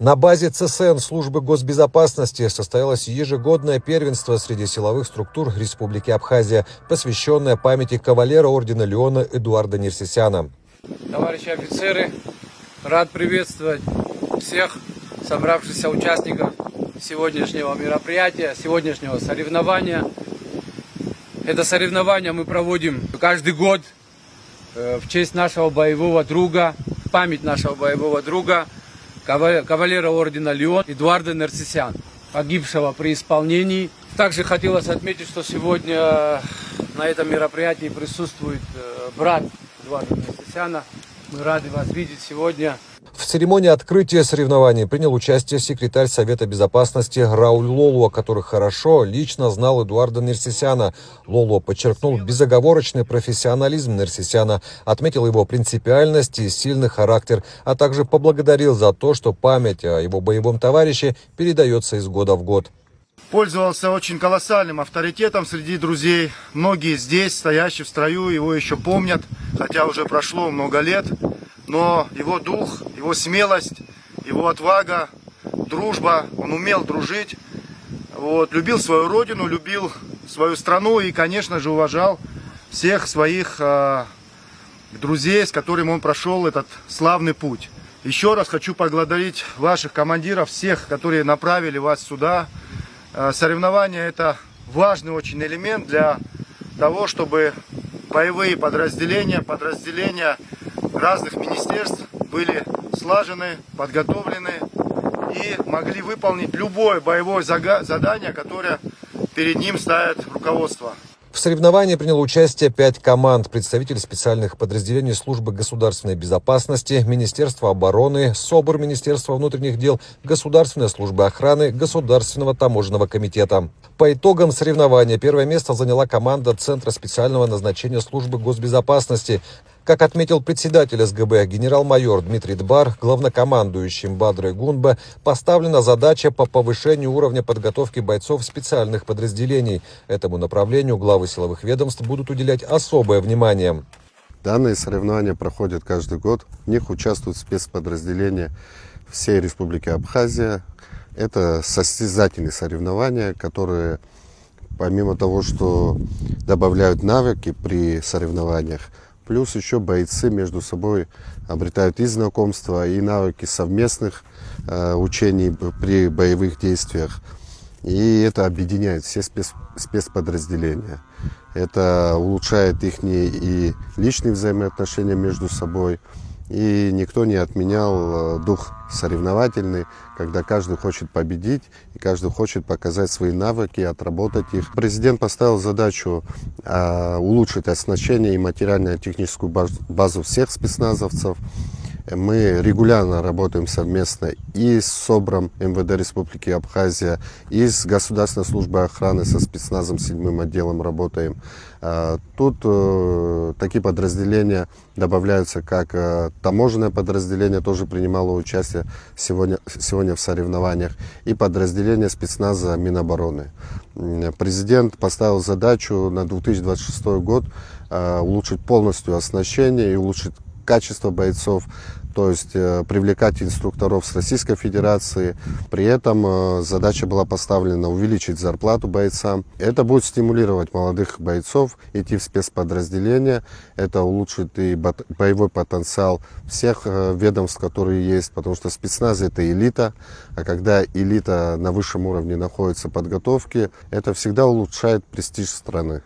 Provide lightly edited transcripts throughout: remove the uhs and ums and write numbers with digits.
На базе ЦСН службы госбезопасности состоялось ежегодное первенство среди силовых структур Республики Абхазия, посвященное памяти кавалера ордена Леона Эдуарда Нерсисяна. Товарищи офицеры, рад приветствовать всех собравшихся участников сегодняшнего мероприятия, сегодняшнего соревнования. Это соревнование мы проводим каждый год в честь нашего боевого друга, в память нашего боевого друга, кавалера ордена Леон Эдуарда Нерсисяна, погибшего при исполнении. Также хотелось отметить, что сегодня на этом мероприятии присутствует брат Эдуарда Нерсисяна. Мы рады вас видеть сегодня. В церемонии открытия соревнований принял участие секретарь Совета Безопасности Рауль Лолуа, который хорошо лично знал Эдуарда Нерсисяна. Лолуа подчеркнул безоговорочный профессионализм Нерсисяна, отметил его принципиальность и сильный характер, а также поблагодарил за то, что память о его боевом товарище передается из года в год. Пользовался очень колоссальным авторитетом среди друзей. Многие здесь, стоящие в строю, его еще помнят, хотя уже прошло много лет. Но его дух, его смелость, его отвага, дружба, он умел дружить, любил свою родину, любил свою страну и, конечно же, уважал всех своих друзей, с которыми он прошел этот славный путь. Еще раз хочу поблагодарить ваших командиров, всех, которые направили вас сюда. Соревнования – это важный очень элемент для того, чтобы боевые подразделения разных министерств были слажены, подготовлены и могли выполнить любое боевое задание, которое перед ним ставит руководство. В соревновании приняло участие 5 команд: представители специальных подразделений Службы государственной безопасности, Министерства обороны, СОБР Министерства внутренних дел, Государственной службы охраны, Государственного таможенного комитета. По итогам соревнования первое место заняла команда Центра специального назначения Службы госбезопасности. Как отметил председатель СГБ генерал-майор Дмитрий Дбар, главнокомандующим Бадрой Гунбе поставлена задача по повышению уровня подготовки бойцов специальных подразделений. Этому направлению главы силовых ведомств будут уделять особое внимание. Данные соревнования проходят каждый год. В них участвуют спецподразделения всей Республики Абхазия. Это состязательные соревнования, которые, помимо того, что добавляют навыки при соревнованиях, плюс еще бойцы между собой обретают и знакомства, и навыки совместных учений при боевых действиях. И это объединяет все спецподразделения. Это улучшает их и личные взаимоотношения между собой. И никто не отменял дух соревновательный, когда каждый хочет победить, и каждый хочет показать свои навыки, отработать их. Президент поставил задачу улучшить оснащение и материально-техническую базу всех спецназовцев. Мы регулярно работаем совместно и с СОБРом МВД Республики Абхазия, и с Государственной службой охраны, со спецназом 7-м отделом работаем. Тут такие подразделения добавляются, как таможенное подразделение, тоже принимало участие сегодня в соревнованиях, и подразделение спецназа Минобороны. Президент поставил задачу на 2026 год улучшить полностью оснащение и улучшить качество бойцов, то есть привлекать инструкторов с Российской Федерации. При этом задача была поставлена увеличить зарплату бойцам. Это будет стимулировать молодых бойцов идти в спецподразделения. Это улучшит и боевой потенциал всех ведомств, которые есть, потому что спецназ – это элита, а когда элита на высшем уровне находится в подготовке, это всегда улучшает престиж страны.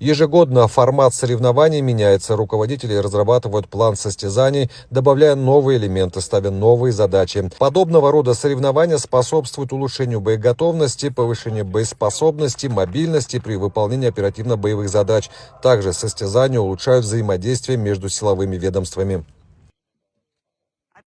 Ежегодно формат соревнований меняется. Руководители разрабатывают план состязаний, добавляя новые элементы, ставя новые задачи. Подобного рода соревнования способствуют улучшению боеготовности, повышению боеспособности, мобильности при выполнении оперативно-боевых задач. Также состязания улучшают взаимодействие между силовыми ведомствами.